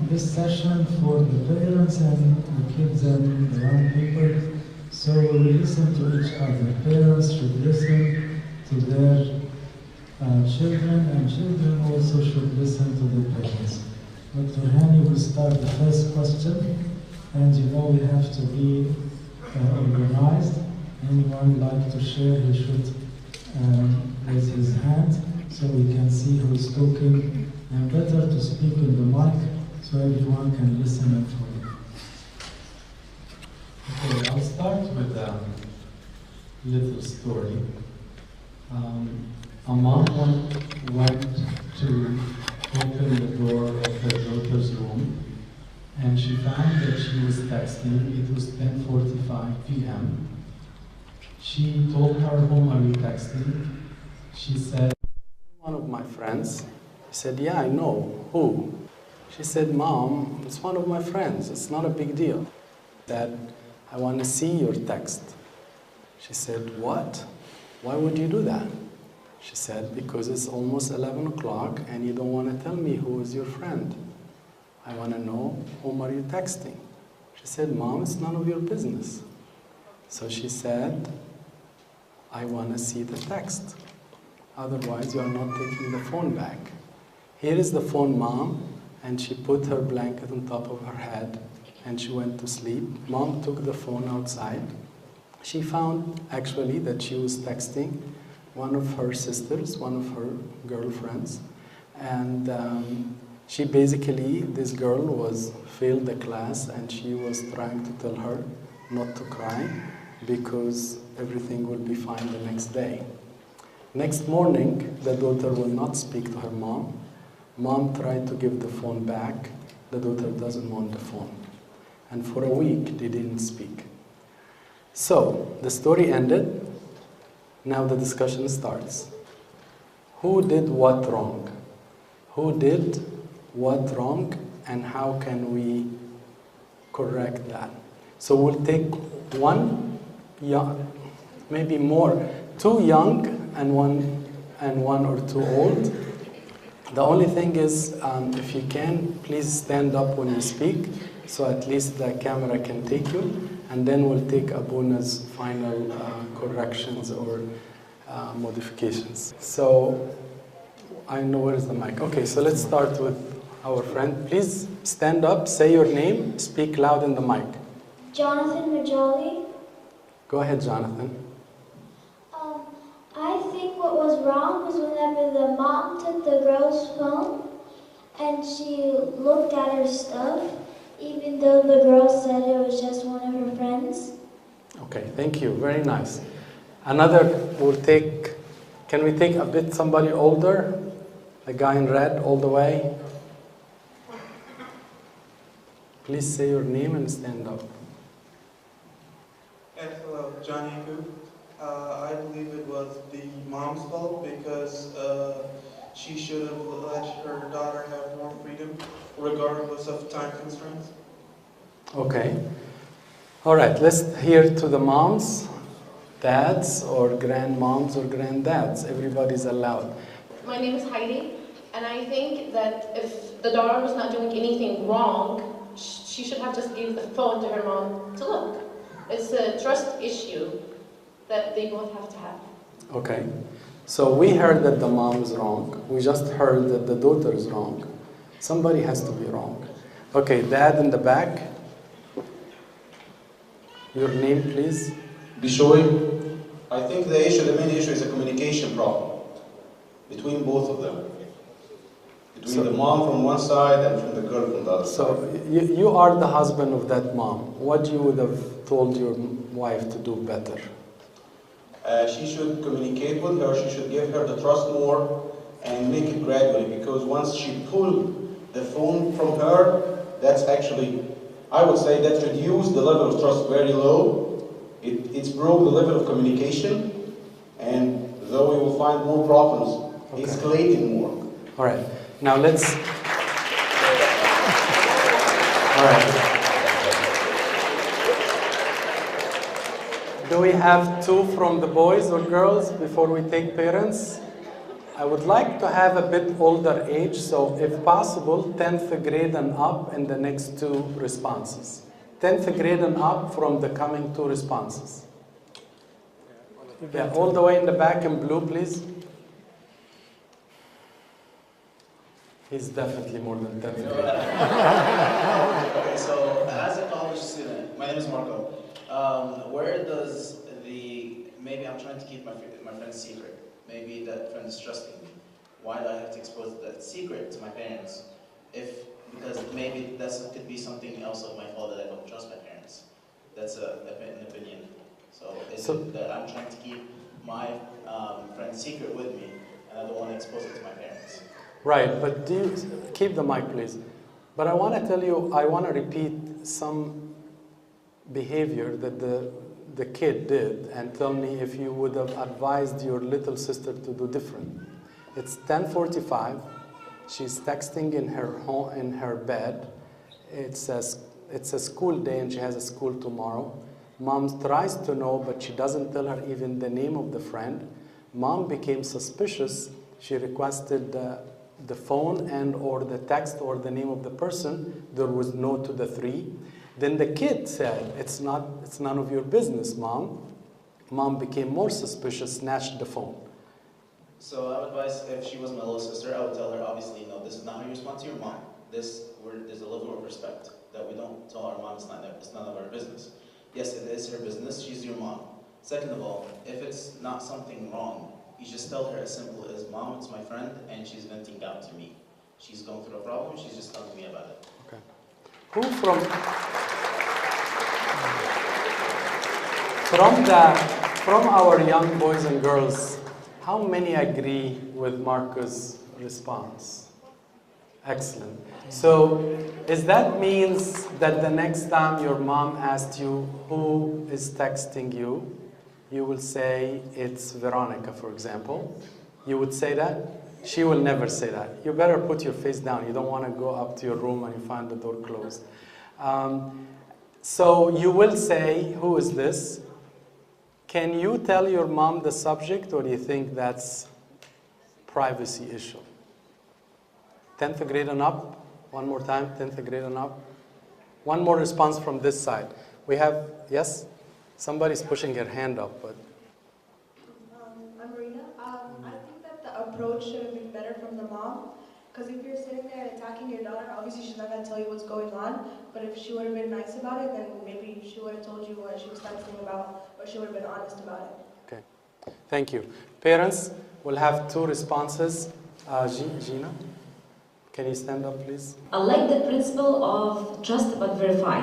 this session for the parents and the kids and the young people. So we will listen to each other. Parents should listen to their children, and children also should listen to their parents. Dr. Hani will start the first question, and you know we have to be organized. Anyone like to share, he should raise his hand so we can see who is talking, and better to speak in the mic so everyone can listen and follow. Okay, I'll start with a little story. A mom went to open the door of her daughter's room, and she found that she was texting. It was 10:45 p.m. She told her, "Whom are you texting?" She said, "One of my friends." He said, "Yeah, I know. Who?" She said, "Mom, it's one of my friends. It's not a big deal." He said, "I want to see your text." She said, "What? Why would you do that?" She said, "Because it's almost 11 o'clock and you don't want to tell me who is your friend. I want to know, whom are you texting?" She said, "Mom, it's none of your business." So she said, "I want to see the text. Otherwise, you are not taking the phone back." Here is the phone, Mom. And she put her blanket on top of her head and she went to sleep. Mom took the phone outside. She found actually that she was texting one of her sisters, one of her girlfriends. And she basically, this girl failed the class and she was trying to tell her not to cry because everything will be fine the next day. Next morning, the daughter will not speak to her mom. Mom tried to give the phone back. The daughter doesn't want the phone. And for a week, they didn't speak. So, the story ended. Now the discussion starts. Who did what wrong? Who did what wrong, and how can we correct that? So we'll take one young, maybe more, two young and one or two old. The only thing is, if you can, please stand up when you speak, so at least the camera can take you, and then we'll take Abuna's final corrections or modifications. So, I know where is the mic. Okay, so let's start with our friend. Please stand up, say your name, speak loud in the mic. Jonathan Majoli. Go ahead, Jonathan. I think what was wrong was whenever the mom took the girl's phone and she looked at her stuff, even though the girl said it was just one of her friends. Okay, thank you. Very nice. Another, can we take a bit somebody older? The guy in red all the way. Please say your name and stand up. Yes, hello, Johnny Yaku. I believe it was the mom's fault because she should have let her daughter have more freedom regardless of time constraints. Okay. All right, let's hear to the moms, dads, or grandmoms or granddads. Everybody's allowed. My name is Heidi, and I think that if the daughter was not doing anything wrong, she should have just gave the phone to her mom to look. It's a trust issue that they both have to have. Okay. So we heard that the mom is wrong. We just heard that the daughter is wrong. Somebody has to be wrong. Okay, dad in the back. Your name, please. Bishoy, I think the main issue is a communication problem between both of them. Between the mom from one side and from the girl from the other side. So you are the husband of that mom. What you would have told your wife to do better? She should communicate with her, she should give her the trust more and make it gradually, because once she pulled the phone from her, that's actually, I would say that reduced the level of trust very low. It's broke the level of communication, and though we will find more problems, escalating more. All right, now let's... All right. Do we have two from the boys or girls before we take parents? I would like to have a bit older age, so if possible, 10th grade and up in the next two responses. 10th grade and up from the coming two responses. Yeah, all the way in the back in blue, please. He's definitely more than 10th grade. Okay, so as a college student, my name is Marco. Where does maybe I'm trying to keep my friend's secret. Maybe that friend is trusting me. Why do I have to expose that secret to my parents? Because maybe that could be something else of my fault that I don't trust my parents. That's an opinion. So it's that I'm trying to keep my friend's secret with me, and I don't want to expose it to my parents. Right, but do you keep the mic, please? But I want to tell you, I want to repeat some behavior that the kid did, and tell me if you would have advised your little sister to do different. It's 10:45. She's texting in her home, in her bed. It's a school day, and she has a school tomorrow. Mom tries to know, but she doesn't tell her even the name of the friend. Mom became suspicious. She requested the phone and or the text or the name of the person. There was no to the three. Then the kid said, it's none of your business, Mom. Mom became more suspicious, snatched the phone. So I would advise, if she was my little sister, I would tell her, obviously, no, this is not how you respond to your mom. There's a level of respect that we don't tell our mom it's none of our business. Yes, it is her business, she's your mom. Second of all, if it's not something wrong, you just tell her as simple as, Mom, it's my friend, and she's venting out to me. She's going through a problem, she's just telling me about it. Okay. Who from our young boys and girls, how many agree with Marco's response? Excellent. So, is that means that the next time your mom asked you who is texting you, you will say it's Veronica, for example? You would say that? She will never say that. You better put your face down. You don't want to go up to your room and you find the door closed. So you will say, who is this? Can you tell your mom the subject, or do you think that's privacy issue? 10th grade and up? One more time, 10th grade and up. One more response from this side. We have, yes? Somebody's pushing her hand up, but. I'm Marina. I think that the approach should have been better from the mom. Because if you're sitting there attacking your daughter, obviously she's not going to tell you what's going on. But if she would have been nice about it, then maybe she would have told you what she was texting about, or she would have been honest about it. Okay. Thank you. Parents will have two responses. Gina, can you stand up, please? I like the principle of trust but verify.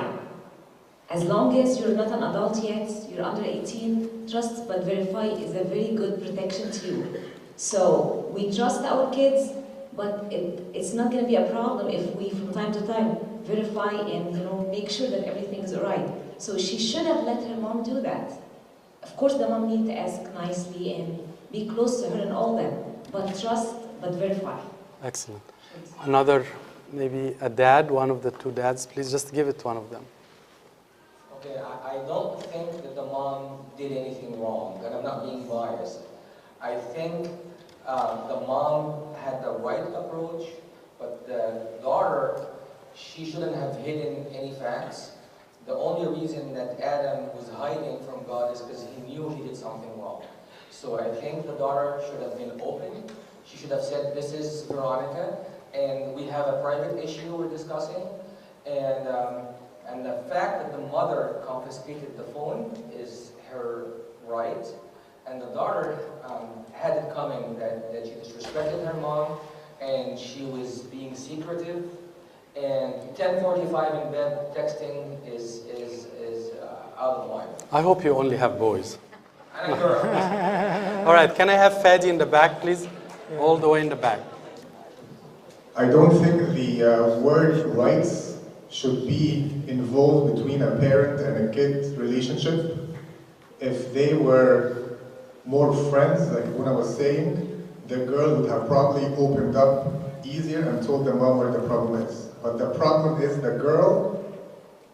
As long as you're not an adult yet, you're under 18, trust but verify is a very good protection to you. So we trust our kids, but it's not going to be a problem if we, from time to time, verify and make sure that everything is alright. So she should have let her mom do that. Of course, the mom needs to ask nicely and be close to her and all that, but trust but verify. Excellent. Another, maybe a dad, one of the two dads, please just give it to one of them. Okay, I don't think that the mom did anything wrong, and I'm not being biased. I think the mom had the right approach, but the daughter, she shouldn't have hidden any facts. The only reason that Adam was hiding from God is because he knew he did something wrong. So I think the daughter should have been open. She should have said, this is Veronica, and we have a private issue we're discussing, and the fact that the mother confiscated the phone is her right, and the daughter had it coming that she disrespected her mom, and she was being secretive, and 10:45 in bed texting is out of line. I hope you only have boys. And a girl. All right, can I have Fadi in the back, please? All the way in the back. I don't think the word rights should be involved between a parent and a kid relationship. If they were more friends, like when I was saying, the girl would have probably opened up easier and told the mom where the problem is. But the problem is the girl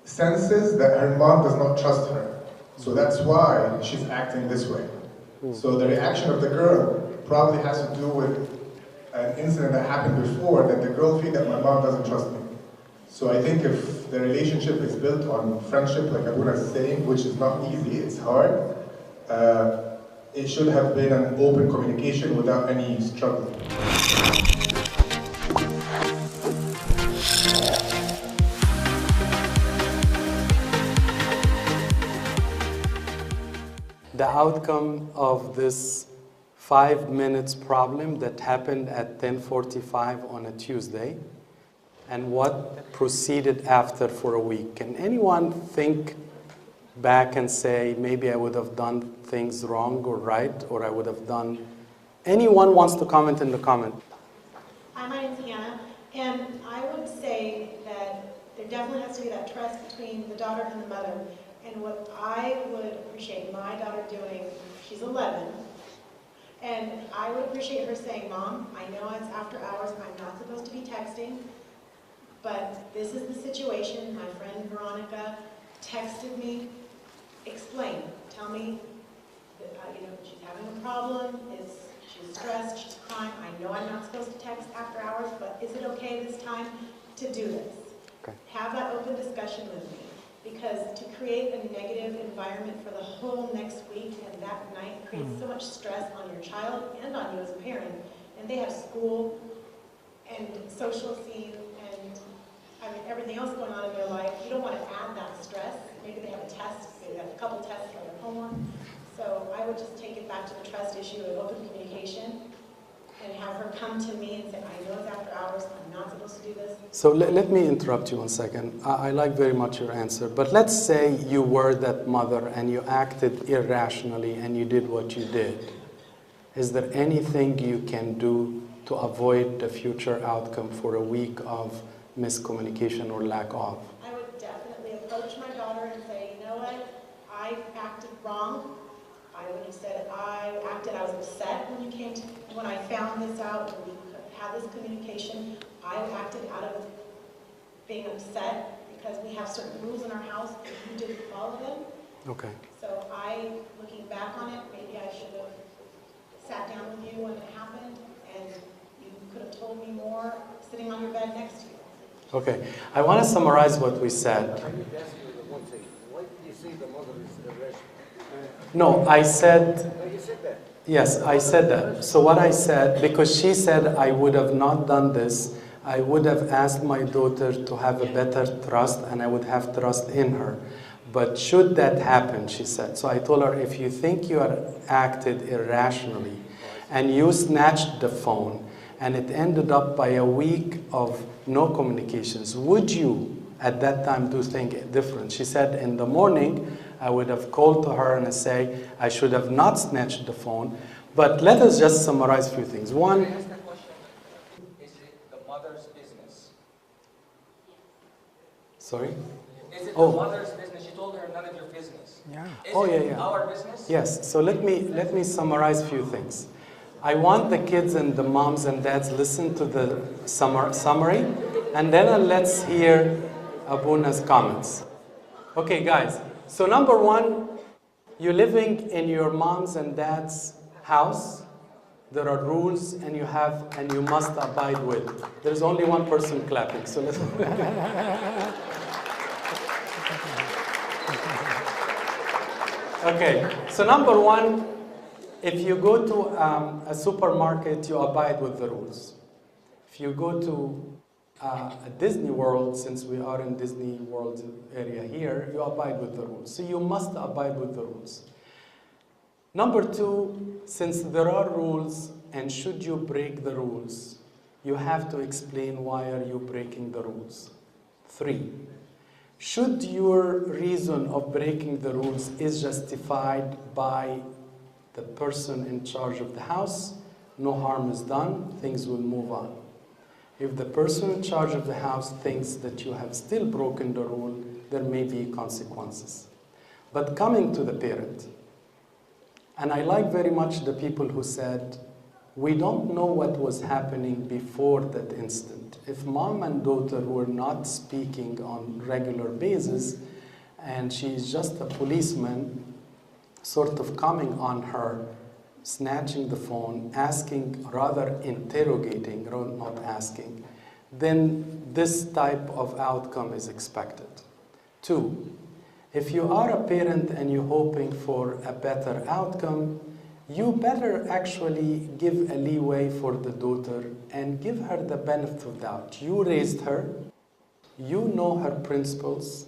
senses that her mom does not trust her. So that's why she's acting this way. So the reaction of the girl probably has to do with an incident that happened before, that the girl feels that my mom doesn't trust me. So I think if the relationship is built on friendship, like Abuna is saying, which is not easy, it's hard, it should have been an open communication without any struggle. The outcome of this 5 minutes problem that happened at 10:45 on a Tuesday, and what proceeded after for a week. Can anyone think back and say, maybe I would have done things wrong or right, or I would have done... Anyone wants to comment in the comment? Hi, my name's Hannah, and I would say that there definitely has to be that trust between the daughter and the mother. And what I would appreciate my daughter doing, she's 11, and I would appreciate her saying, Mom, I know it's after hours, I'm not supposed to be texting, but this is the situation. My friend Veronica texted me. Explain. Tell me that, she's having a problem, she's stressed, she's crying. I know I'm not supposed to text after hours, but is it okay this time to do this? Okay. Have that open discussion with me. Because to create a negative environment for the whole next week and that night creates so much stress on your child and on you as a parent. And they have school and social scenes and everything else going on in their life. You don't want to add that stress. Maybe they have a test, maybe they have a couple tests for their homework. So I would just take it back to the trust issue of open communication and have her come to me and say, I know it's after hours, I'm not supposed to do this. So let me interrupt you 1 second. I like very much your answer, but let's say you were that mother and you acted irrationally and you did what you did. Is there anything you can do to avoid the future outcome for a week of miscommunication or lack of? I would definitely approach my daughter and say, you know what, I acted wrong. I would have said I was upset when I found this out, when we had this communication. I acted out of being upset because we have certain rules in our house and you didn't follow them. Okay. So looking back on it, maybe I should have sat down with you when it happened and you could have told me more sitting on your bed next to you. Okay. I want to summarize what we said. I need to ask you one thing. Why did you say the mother is irrational? No, I said... No, you said that. Yes, I said that. So what I said, because she said I would have not done this, I would have asked my daughter to have a better trust and I would have trust in her. But should that happen, she said. So I told her, if you think you are acted irrationally and you snatched the phone and it ended up by a week of no communications, would you at that time do things different? She said in the morning, I would have called to her and say, I should have not snatched the phone. But let us just summarize a few things. One, Can I ask that question? Is it the mother's business? sorry? Is it the mother's business? You told her none of your business. Yeah. Is it our business? Yes. So let me summarize a few things. I want the kids and the moms and dads listen to the summary, and then let's hear Abuna's comments. Okay, guys. So number one, you're living in your mom's and dad's house. There are rules and you must abide with. There's only one person clapping, so let's... Okay, so number one, if you go to a supermarket, you abide with the rules. If you go to a Disney World, since we are in Disney World area here, you abide with the rules. So you must abide with the rules. Number two, since there are rules, and should you break the rules, you have to explain why are you breaking the rules. Three, should your reason of breaking the rules is justified by the person in charge of the house, no harm is done, things will move on. If the person in charge of the house thinks that you have still broken the rule, there may be consequences. But coming to the parent, and I like very much the people who said, we don't know what was happening before that incident. If mom and daughter were not speaking on regular basis, and she's just a policeman sort of coming on her, snatching the phone, asking, rather interrogating, not asking, then this type of outcome is expected. 2, if you are a parent and you're hoping for a better outcome, you better actually give a leeway for the daughter and give her the benefit of doubt. You raised her, you know her principles,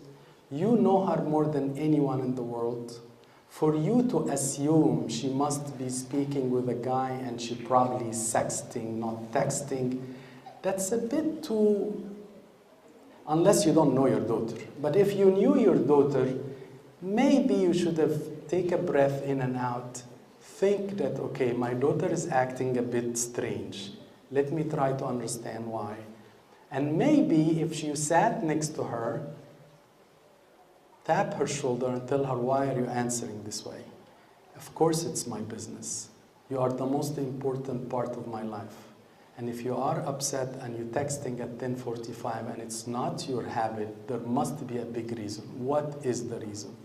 you know her more than anyone in the world. For you to assume she must be speaking with a guy and she probably is sexting, not texting, that's a bit too, unless you don't know your daughter. But if you knew your daughter, maybe you should have taken a breath in and out. Think that, okay, my daughter is acting a bit strange. Let me try to understand why. And maybe if you sat next to her, tap her shoulder and tell her, why are you answering this way? Of course it's my business. You are the most important part of my life. And if you are upset and you're texting at 10:45 and it's not your habit, there must be a big reason. What is the reason?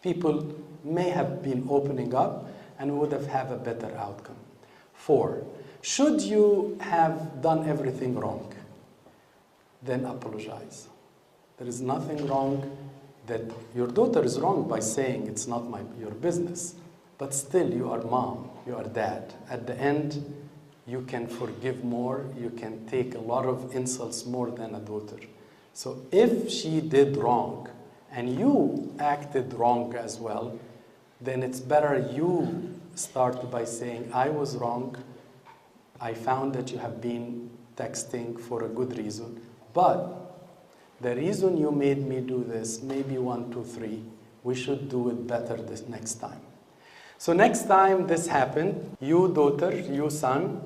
People may have been opening up and would have had a better outcome. 4, should you have done everything wrong? Then apologize. There is nothing wrong that your daughter is wrong by saying it's not your business, but still you are mom, you are dad. At the end, you can forgive more, you can take a lot of insults more than a daughter. So if she did wrong and you acted wrong as well, then it's better you start by saying, I was wrong, I found that you have been texting for a good reason, but the reason you made me do this, maybe 1, 2, 3, we should do it better this next time. So next time this happened, you daughter, you son,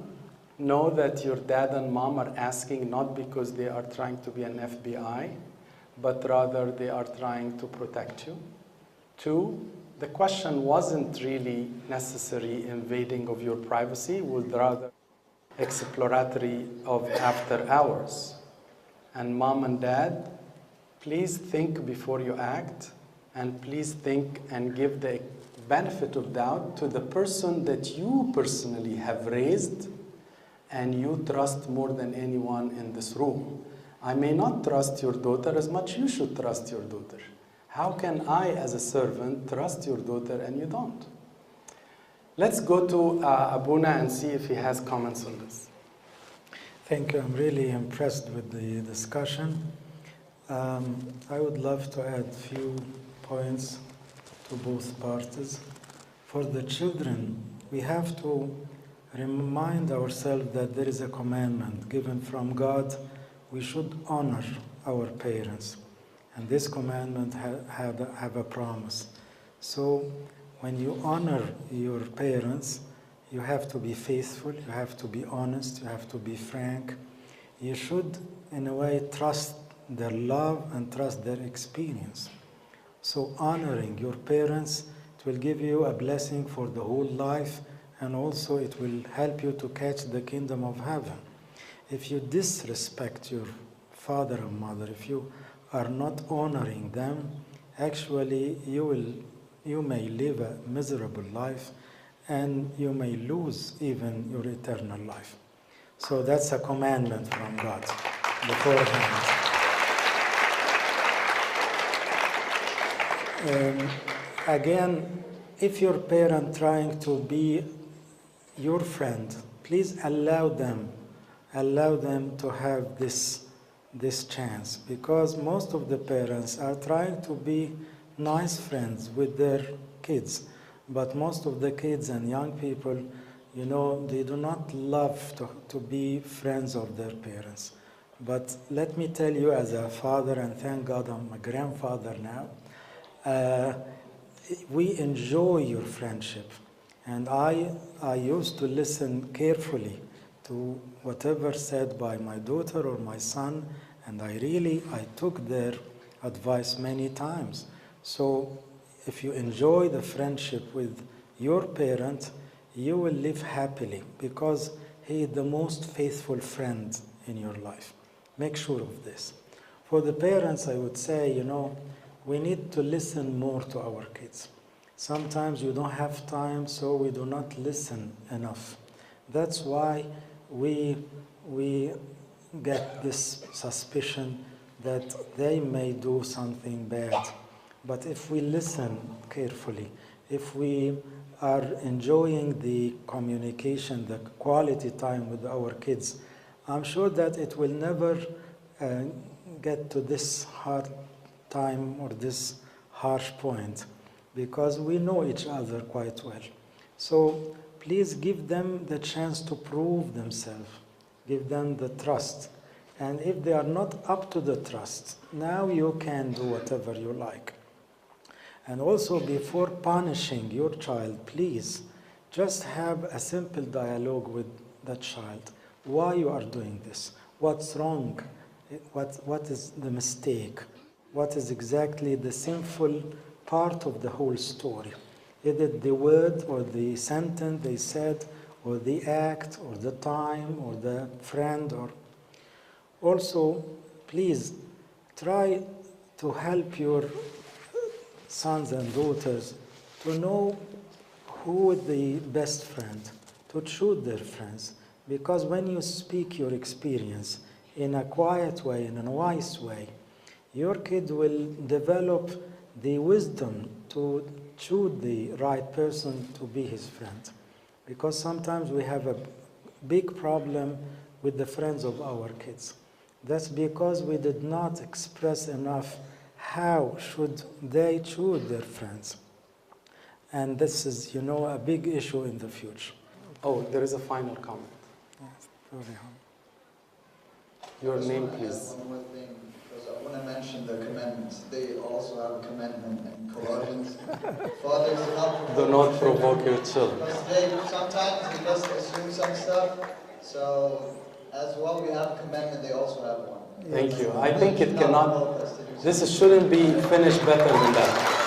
know that your dad and mom are asking not because they are trying to be an FBI, but rather they are trying to protect you. 2, the question wasn't really necessary invading of your privacy, was rather exploratory of after hours. And mom and dad, please think before you act, and please think and give the benefit of doubt to the person that you personally have raised and you trust more than anyone in this room. I may not trust your daughter as much you should trust your daughter. How can I, as a servant, trust your daughter and you don't? Let's go to Abuna and see if he has comments on this. Thank you. I'm really impressed with the discussion. I would love to add a few points to both parties. For the children, we have to remind ourselves that there is a commandment given from God. We should honor our parents. And this commandment have a promise. So when you honor your parents, you have to be faithful, you have to be honest, you have to be frank. You should, in a way, trust their love and trust their experience. So honoring your parents, it will give you a blessing for the whole life, and also it will help you to catch the kingdom of heaven. If you disrespect your father or mother, if you are not honoring them, actually you may live a miserable life and you may lose even your eternal life. So that's a commandment from God beforehand. Again, if your parent trying to be your friend, please allow them to have this chance, because most of the parents are trying to be nice friends with their kids, but most of the kids and young people, you know, they do not love to be friends of their parents. But let me tell you, as a father, and thank God I'm a grandfather now, we enjoy your friendship. And I used to listen carefully to whatever said by my daughter or my son, and I took their advice many times. So if you enjoy the friendship with your parent, you will live happily, because he is the most faithful friend in your life. Make sure of this. For the parents, I would say, you know, we need to listen more to our kids. Sometimes you don't have time, so we do not listen enough. That's why we get this suspicion that they may do something bad. But if we listen carefully, if we are enjoying the communication, the quality time with our kids, I'm sure that it will never get to this hard time or this harsh point, because we know each other quite well. So please give them the chance to prove themselves. Give them the trust. And if they are not up to the trust, now you can do whatever you like. And also, before punishing your child, please just have a simple dialogue with the child. Why you are doing this? What's wrong? What is the mistake? What is exactly the sinful part of the whole story? Is it the word or the sentence they said, or the act, or the time, or the friend? Or also, please try to help your sons and daughters to know who is the best friend, to choose their friends. Because when you speak your experience in a quiet way, in a wise way, your kid will develop the wisdom to choose the right person to be his friend. Because sometimes we have a big problem with the friends of our kids. That's because we did not express enough how should they choose their friends. And this is, a big issue in the future. Oh, there is a final comment. Yes, very hard. Your name, please. One more thing, because I want to mention the commandments. They also have a commandment in Colossians. Fathers, do not provoke your children. Because sometimes they just assume some stuff. So, as well, we have a commandment, they also have one. Thank you. I think it cannot, this shouldn't be finished better than that.